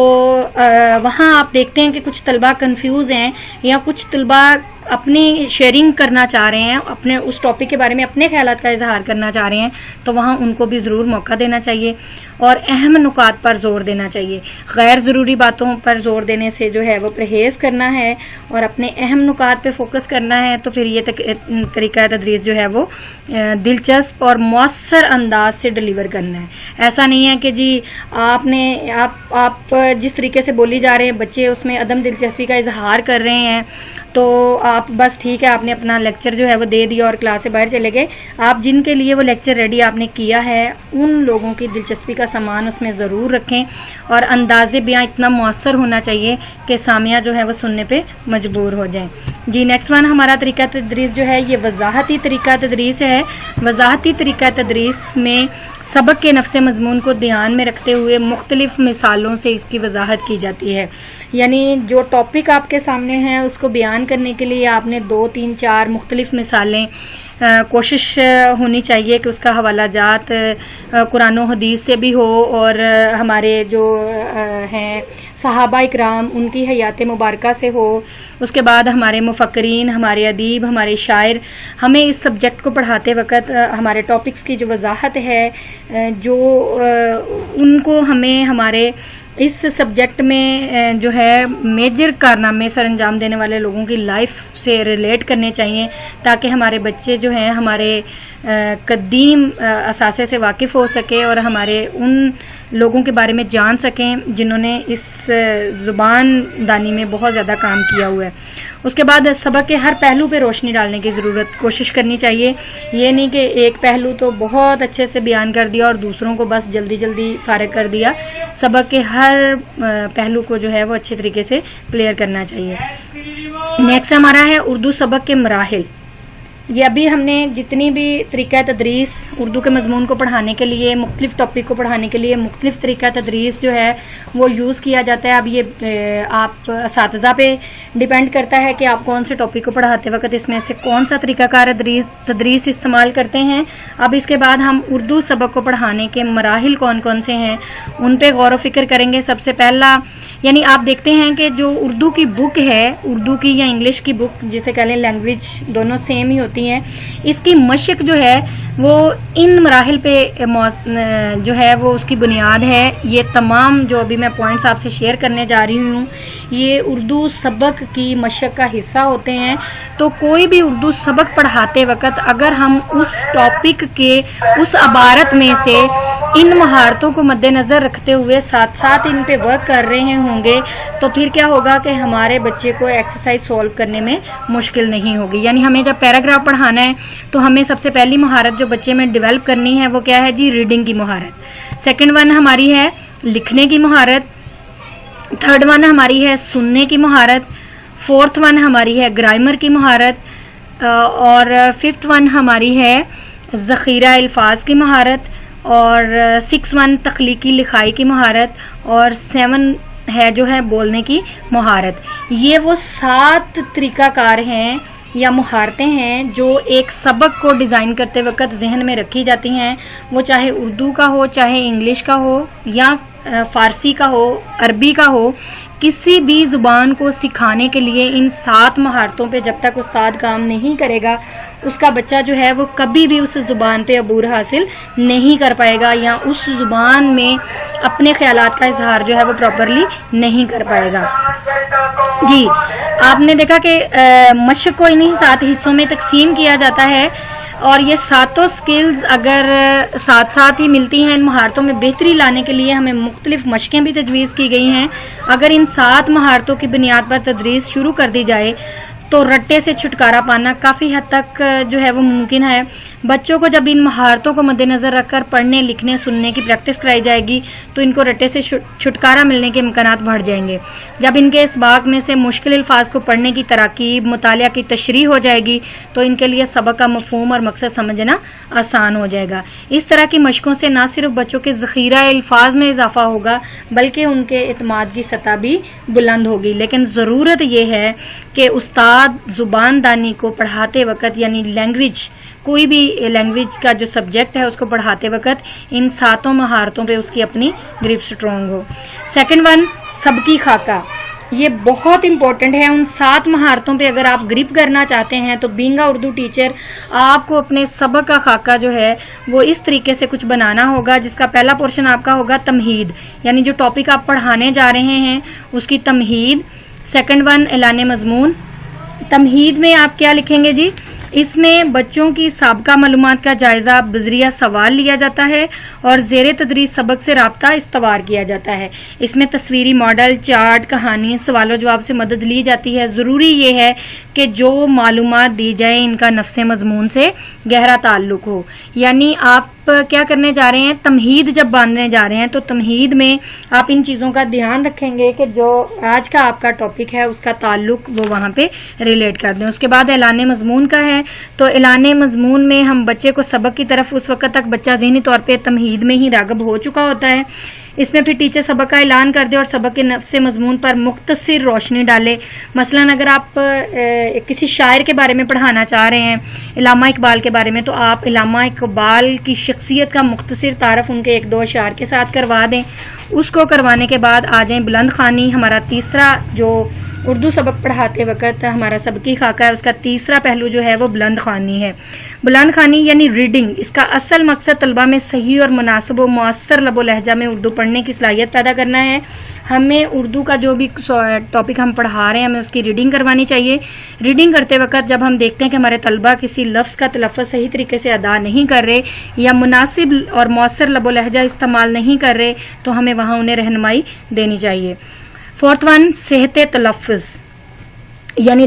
وہاں آپ دیکھتے ہیں کہ کچھ طلبہ کنفیوز ہیں یا کچھ طلبہ اپنی شیئرنگ کرنا چاہ رہے ہیں، اپنے اس ٹاپک کے بارے میں اپنے خیالات کا اظہار کرنا چاہ رہے ہیں، تو وہاں ان کو بھی ضرور موقع دینا چاہیے اور اہم نکات پر زور دینا چاہیے. غیر ضروری باتوں پر زور دینے سے جو ہے وہ پرہیز کرنا ہے اور اپنے اہم نکات پہ فوکس کرنا ہے. تو پھر یہ طریقہ تدریس جو ہے وہ دلچسپ اور مؤثر انداز سے ڈلیور کرنا ہے. ایسا نہیں ہے کہ جی آپ جس طریقے سے بولی جا رہے ہیں بچے اس میں عدم دلچسپی کا اظہار کر رہے ہیں تو آپ بس ٹھیک ہے آپ نے اپنا لیکچر جو ہے وہ دے دیا اور کلاس سے باہر چلے گئے. آپ جن کے لیے وہ لیکچر ریڈی آپ نے کیا ہے ان لوگوں کی دلچسپی کا سامان اس میں ضرور رکھیں اور انداز بیاں اتنا مؤثر ہونا چاہیے کہ سامعہ جو ہے وہ سننے پہ مجبور ہو جائیں. جی نیکسٹ 1 ہمارا طریقہ تدریس جو ہے یہ وضاحتی طریقہ تدریس ہے. وضاحتی طریقہ تدریس میں سبق کے نفس مضمون کو دھیان میں رکھتے ہوئے مختلف مثالوں سے اس کی وضاحت کی جاتی ہے. یعنی جو ٹاپک آپ کے سامنے ہیں اس کو بیان کرنے کے لیے آپ نے 2 3 4 مختلف مثالیں کوشش ہونی چاہیے کہ اس کا حوالہ جات قرآن و حدیث سے بھی ہو اور ہمارے جو ہیں صحابہ اکرام ان کی حیات مبارکہ سے ہو. اس کے بعد ہمارے مفکرین، ہمارے ادیب، ہمارے شاعر ہمیں اس سبجیکٹ کو پڑھاتے وقت ہمارے ٹاپکس کی جو وضاحت ہے جو ان کو ہمیں ہمارے اس سبجیکٹ میں جو ہے میجر کارنامے سر انجام دینے والے لوگوں کی لائف سے ریلیٹ کرنے چاہیے تاکہ ہمارے بچے جو ہیں ہمارے قدیم اثاثے سے واقف ہو سکے اور ہمارے ان لوگوں کے بارے میں جان سکیں جنہوں نے اس زبان دانی میں بہت زیادہ کام کیا ہوا ہے. اس کے بعد سبق کے ہر پہلو پہ روشنی ڈالنے کی کوشش کرنی چاہیے. یہ نہیں کہ ایک پہلو تو بہت اچھے سے بیان کر دیا اور دوسروں کو بس جلدی جلدی فارغ کر دیا. سبق کے ہر پہلو کو جو ہے وہ اچھے طریقے سے کلیئر کرنا چاہیے. نیکسٹ ہمارا ہے اردو سبق کے مراحل. یہ ابھی ہم نے جتنی بھی طریقہ تدریس اردو کے مضمون کو پڑھانے کے لیے مختلف ٹاپک کو پڑھانے کے لیے مختلف طریقہ تدریس جو ہے وہ یوز کیا جاتا ہے. اب یہ آپ اساتذہ پہ ڈیپینڈ کرتا ہے کہ آپ کون سے ٹاپک کو پڑھاتے وقت اس میں سے کون سا طریقہ کار تدریس استعمال کرتے ہیں. اب اس کے بعد ہم اردو سبق کو پڑھانے کے مراحل کون کون سے ہیں ان پہ غور و فکر کریں گے. سب سے پہلا یعنی آپ دیکھتے ہیں کہ جو اردو کی بک ہے، اردو کی یا انگلش کی بک جسے کہہ لیں لینگویج دونوں سیم ہی ہوتی ہیں، اس کی مشق جو ہے وہ ان مراحل پہ جو ہے وہ اس کی بنیاد ہے. یہ تمام جو ابھی میں پوائنٹس آپ سے شیئر کرنے جا رہی ہوں یہ اردو سبق کی مشق کا حصہ ہوتے ہیں. تو کوئی بھی اردو سبق پڑھاتے وقت اگر ہم اس ٹاپک کے اس عبارت میں سے ان مہارتوں کو مد نظر رکھتے ہوئے ساتھ ساتھ ان پہ ورک کر رہے ہوں گے تو پھر کیا ہوگا کہ ہمارے بچے کو ایکسرسائز سولو کرنے میں مشکل نہیں ہوگی. یعنی ہمیں جب پیراگراف پڑھانا ہے تو ہمیں سب سے پہلی مہارت جو بچے میں ڈیولپ کرنی ہے وہ کیا ہے جی ریڈنگ کی مہارت. سیکنڈ 1 ہماری ہے لکھنے کی مہارت. تھرڈ 1 ہماری ہے سننے کی مہارت. فورتھ 1 ہماری ہے گرامر کی مہارت. اور ففتھ 1 ہماری ہے ذخیرہ الفاظ کی مہارت، اور 6-1 تخلیقی لکھائی کی مہارت، اور 7 ہے جو ہے بولنے کی مہارت۔ یہ وہ 7 طریقہ کار ہیں یا مہارتیں ہیں جو ایک سبق کو ڈیزائن کرتے وقت ذہن میں رکھی جاتی ہیں، وہ چاہے اردو کا ہو، چاہے انگلش کا ہو، یا فارسی کا ہو، عربی کا ہو۔ کسی بھی زبان کو سکھانے کے لیے ان 7 مہارتوں پہ جب تک استاد کام نہیں کرے گا، اس کا بچہ جو ہے وہ کبھی بھی اس زبان پہ عبور حاصل نہیں کر پائے گا، یا اس زبان میں اپنے خیالات کا اظہار جو ہے وہ پراپرلی نہیں کر پائے گا۔ جی، آپ نے دیکھا کہ مشق کو انہی 7 حصوں میں تقسیم کیا جاتا ہے، اور یہ 7 سکلز اگر ساتھ ساتھ ہی ملتی ہیں۔ ان مہارتوں میں بہتری لانے کے لیے ہمیں مختلف مشقیں بھی تجویز کی گئی ہیں۔ اگر ان 7 مہارتوں کی بنیاد پر تدریس شروع کر دی جائے تو رٹے سے چھٹکارا پانا کافی حد تک جو ہے وہ ممکن ہے۔ بچوں کو جب ان مہارتوں کو مد نظر رکھ کر پڑھنے، لکھنے، سننے کی پریکٹس کرائی جائے گی تو ان کو رٹے سے چھٹکارا ملنے کے امکانات بڑھ جائیں گے۔ جب ان کے اسباق میں سے مشکل الفاظ کو پڑھنے کی تراکیب، مطالعہ کی تشریح ہو جائے گی تو ان کے لیے سبق کا مفہوم اور مقصد سمجھنا آسان ہو جائے گا۔ اس طرح کی مشقوں سے نہ صرف بچوں کے ذخیرہ الفاظ میں اضافہ ہوگا بلکہ ان کے اعتماد کی سطح بھی بلند ہوگی۔ لیکن ضرورت یہ ہے کہ استاد زبان دانی کو پڑھاتے وقت، یعنی لینگویج، کوئی بھی لینگویج کا جو سبجیکٹ ہے اس کو پڑھاتے وقت ان 7 مہارتوں پہ اس کی اپنی گریپ سٹرونگ ہو۔ سیکنڈ 1 سبکی خاکہ، یہ بہت امپورٹنٹ ہے۔ ان 7 مہارتوں پہ اگر آپ گریپ کرنا چاہتے ہیں تو بینگ اردو ٹیچر آپ کو اپنے سبق کا خاکہ جو ہے وہ اس طریقے سے کچھ بنانا ہوگا، جس کا پہلا پورشن آپ کا ہوگا تمہید، یعنی جو ٹاپک آپ پڑھانے جا رہے ہیں اس کی تمہید۔ سیکنڈ 1 اعلان مضمون۔ تمہید میں آپ کیا لکھیں گے جی؟ اس میں بچوں کی سابقہ معلومات کا جائزہ بذریعہ سوال لیا جاتا ہے اور زیر تدریس سبق سے رابطہ استوار کیا جاتا ہے۔ اس میں تصویری ماڈل، چارٹ، کہانی، سوال و جواب سے مدد لی جاتی ہے۔ ضروری یہ ہے کہ جو معلومات دی جائے ان کا نفس مضمون سے گہرا تعلق ہو۔ یعنی آپ کیا کرنے جا رہے ہیں؟ تمہید جب باندھنے جا رہے ہیں تو تمہید میں آپ ان چیزوں کا دھیان رکھیں گے کہ جو آج کا آپ کا ٹاپک ہے اس کا تعلق وہ وہاں پہ ریلیٹ کر دیں۔ اس کے بعد اعلان مضمون کا ہے، تو اعلان مضمون میں ہم بچے کو سبق کی طرف، اس وقت تک بچہ ذہنی طور پہ تمہید میں ہی راغب ہو چکا ہوتا ہے، اس میں پھر ٹیچر سبق کا اعلان کر دے اور سبق کے نفس مضمون پر مختصر روشنی ڈالے۔ مثلا اگر آپ کسی شاعر کے بارے میں پڑھانا چاہ رہے ہیں، علامہ اقبال کے بارے میں، تو آپ علامہ اقبال کی شخصیت کا مختصر تعارف ان کے 1-2 اشعار کے ساتھ کروا دیں۔ اس کو کروانے کے بعد آ جائیں بلند خوانی۔ ہمارا تیسرا جو اردو سبق پڑھاتے وقت ہمارا سبقی خاکہ ہے، اس کا تیسرا پہلو جو ہے وہ بلند خوانی ہے۔ بلند خوانی یعنی ریڈنگ، اس کا اصل مقصد طلبہ میں صحیح اور مناسب و مؤثر لب و لہجہ میں اردو پڑھنے کی صلاحیت پیدا کرنا ہے۔ ہمیں اردو کا جو بھی ٹاپک ہم پڑھا رہے ہیں ہمیں اس کی ریڈنگ کروانی چاہیے۔ ریڈنگ کرتے وقت جب ہم دیکھتے ہیں کہ ہمارے طلبہ کسی لفظ کا تلفظ صحیح طریقے سے ادا نہیں کر رہے یا مناسب اور مؤثر لب و لہجہ استعمال نہیں کر رہے تو ہمیں وہاں انہیں رہنمائی دینی چاہیے۔ 4th 1 صحت تلفظ، یعنی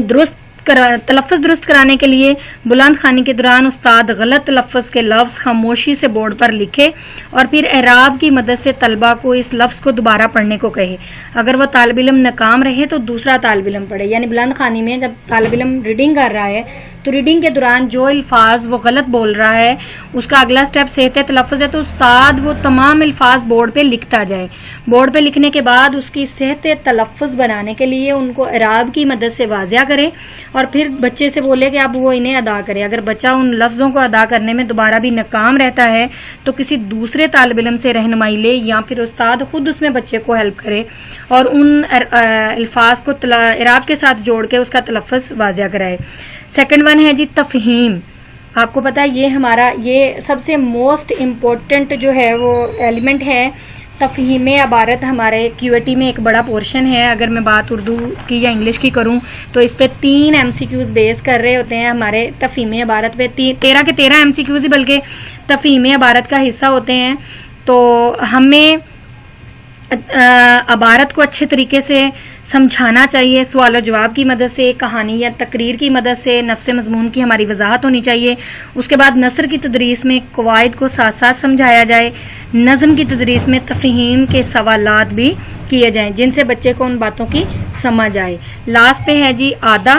تلفظ درست کرانے کے لیے بلند خوانی کے دوران استاد غلط تلفظ کے لفظ خاموشی سے بورڈ پر لکھے اور پھر اعراب کی مدد سے طلبہ کو اس لفظ کو دوبارہ پڑھنے کو کہے۔ اگر وہ طالب علم ناکام رہے تو دوسرا طالب علم پڑھے۔ یعنی بلند خوانی میں جب طالب علم ریڈنگ کر رہا ہے تو ریڈنگ کے دوران جو الفاظ وہ غلط بول رہا ہے اس کا اگلا سٹیپ صحت تلفظ ہے، تو استاد وہ تمام الفاظ بورڈ پہ لکھتا جائے۔ بورڈ پہ لکھنے کے بعد اس کی صحت تلفظ بنانے کے لیے ان کو اعراب کی مدد سے واضح کرے اور پھر بچے سے بولے کہ اب وہ انہیں ادا کرے۔ اگر بچہ ان لفظوں کو ادا کرنے میں دوبارہ بھی ناکام رہتا ہے تو کسی دوسرے طالب علم سے رہنمائی لے یا پھر استاد خود اس میں بچے کو ہیلپ کرے اور ان الفاظ کو اعراب کے ساتھ جوڑ کے اس کا تلفظ واضح کرائے۔ سیکنڈ 1 ہے جی تفہیم۔ آپ کو پتا ہے یہ سب سے موسٹ امپورٹنٹ جو ہے وہ ایلیمنٹ ہے۔ تفہیم عبارت ہمارے QAT میں ایک بڑا پورشن ہے۔ اگر میں بات اردو کی یا انگلش کی کروں تو اس پہ 3 MCQs بیس کر رہے ہوتے ہیں ہمارے تفہیم عبارت پہ۔ 13 کے 13 MCQs ہی بلکہ تفہیم عبارت کا حصہ ہوتے ہیں۔ تو ہمیں عبارت کو اچھے طریقے سے سمجھانا چاہیے، سوال و جواب کی مدد سے، کہانی یا تقریر کی مدد سے نفس مضمون کی ہماری وضاحت ہونی چاہیے۔ اس کے بعد نثر کی تدریس میں قواعد کو ساتھ ساتھ سمجھایا جائے۔ نظم کی تدریس میں تفہیم کے سوالات بھی کیے جائیں جن سے بچے کو ان باتوں کی سمجھ آئے۔ لاسٹ پہ ہے جی آدھا۔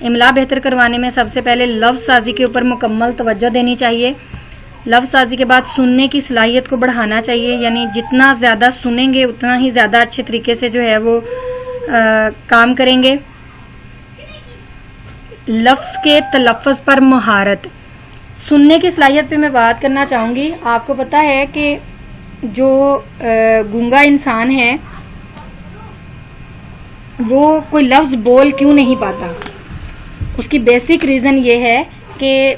املا بہتر کروانے میں سب سے پہلے لفظ سازی کے اوپر مکمل توجہ دینی چاہیے. لفظ سازی کے بعد سننے کی صلاحیت کو بڑھانا چاہیے، یعنی جتنا زیادہ سنیں گے اتنا ہی زیادہ اچھے طریقے سے جو ہے وہ کام کریں گے. لفظ کے تلفظ پر مہارت. سننے کی صلاحیت پہ میں بات کرنا چاہوں گی. آپ کو پتہ ہے کہ جو گونگا انسان ہے وہ کوئی لفظ بول کیوں نہیں پاتا؟ اس کی بیسک ریزن یہ ہے کہ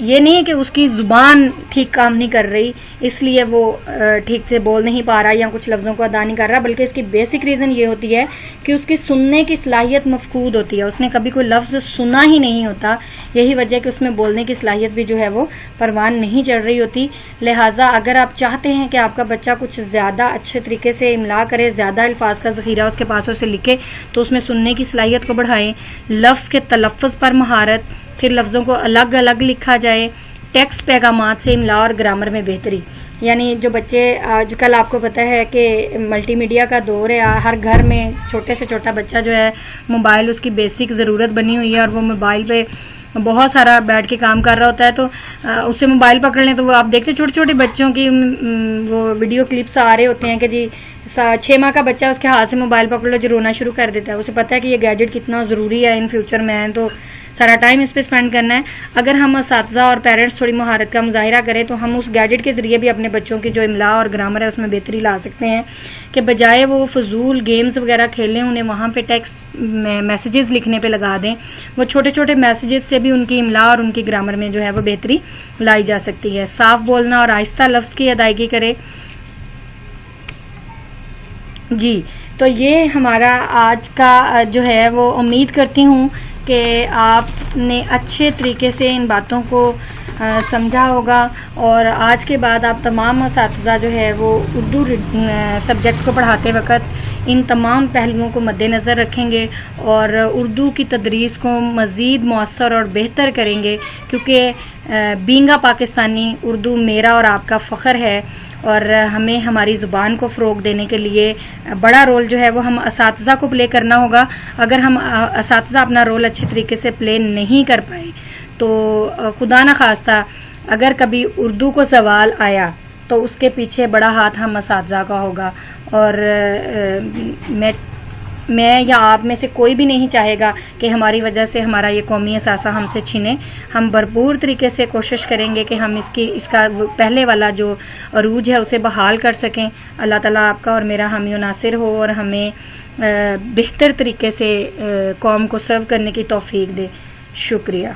یہ نہیں ہے کہ اس کی زبان ٹھیک کام نہیں کر رہی اس لیے وہ ٹھیک سے بول نہیں پا رہا یا کچھ لفظوں کو ادا نہیں کر رہا، بلکہ اس کی بیسک ریزن یہ ہوتی ہے کہ اس کی سننے کی صلاحیت مفقود ہوتی ہے. اس نے کبھی کوئی لفظ سنا ہی نہیں ہوتا. یہی وجہ کہ اس میں بولنے کی صلاحیت بھی جو ہے وہ پروان نہیں چڑھ رہی ہوتی. لہٰذا اگر آپ چاہتے ہیں کہ آپ کا بچہ کچھ زیادہ اچھے طریقے سے املا کرے، زیادہ الفاظ کا ذخیرہ اس کے پاس اسے لکھے، تو اس میں سننے کی صلاحیت کو بڑھائیں. لفظ کے تلفظ پر مہارت، پھر لفظوں کو الگ الگ لکھا جائے. ٹیکسٹ پیغامات سے املا اور گرامر میں بہتری. یعنی جو بچے آج کل آپ کو پتہ ہے کہ ملٹی میڈیا کا دور ہے، ہر گھر میں چھوٹے سے چھوٹا بچہ جو ہے موبائل اس کی بیسک ضرورت بنی ہوئی ہے، اور وہ موبائل پہ بہت سارا بیٹھ کے کام کر رہا ہوتا ہے. تو اسے موبائل پکڑ لیں تو وہ آپ دیکھتے چھوٹے چھوٹے بچوں کی وہ ویڈیو کلپس آ رہے ہوتے ہیں کہ جی 6 ماہ کا بچہ اس کے ہاتھ سے موبائل پکڑ لو جو رونا شروع کر دیتا ہے. اسے پتہ ہے کہ یہ گیجٹ کتنا ضروری ہے ان فیوچر میں، تو سارا ٹائم اس پہ اسپینڈ کرنا ہے. اگر ہم اساتذہ اور پیرنٹس تھوڑی مہارت کا مظاہرہ کریں تو ہم اس گیجٹ کے ذریعے بھی اپنے بچوں کی جو املا اور گرامر ہے اس میں بہتری لا سکتے ہیں. کہ بجائے وہ فضول گیمز وغیرہ کھیلیں انہیں وہاں پہ ٹیکسٹ میسیجز لکھنے پہ لگا دیں. وہ چھوٹے چھوٹے میسیجز سے بھی ان کی املا اور ان کی گرامر میں جو ہے وہ بہتری لائی جا سکتی ہے. صاف بولنا اور آہستہ لفظ کی ادائیگی کرے. جی تو یہ ہمارا آج کا جو ہے وہ امید کرتی ہوں کہ آپ نے اچھے طریقے سے ان باتوں کو سمجھا ہوگا، اور آج کے بعد آپ تمام اساتذہ جو ہے وہ اردو سبجیکٹ کو پڑھاتے وقت ان تمام پہلوؤں کو مد نظر رکھیں گے اور اردو کی تدریس کو مزید مؤثر اور بہتر کریں گے، کیونکہ بینگا پاکستانی اردو میرا اور آپ کا فخر ہے، اور ہمیں ہماری زبان کو فروغ دینے کے لیے بڑا رول جو ہے وہ ہم اساتذہ کو پلے کرنا ہوگا. اگر ہم اساتذہ اپنا رول اچھے طریقے سے پلے نہیں کر پائے تو خدا نخواستہ اگر کبھی اردو کو زوال آیا تو اس کے پیچھے بڑا ہاتھ ہم اساتذہ کا ہوگا. اور میں یا آپ میں سے کوئی بھی نہیں چاہے گا کہ ہماری وجہ سے ہمارا یہ قومی اثاثہ ہم سے چھینے. ہم بھرپور طریقے سے کوشش کریں گے کہ ہم اس کا پہلے والا جو عروج ہے اسے بحال کر سکیں. اللہ تعالیٰ آپ کا اور میرا حامی و ناصر ہو اور ہمیں بہتر طریقے سے قوم کو سرو کرنے کی توفیق دے. شکریہ.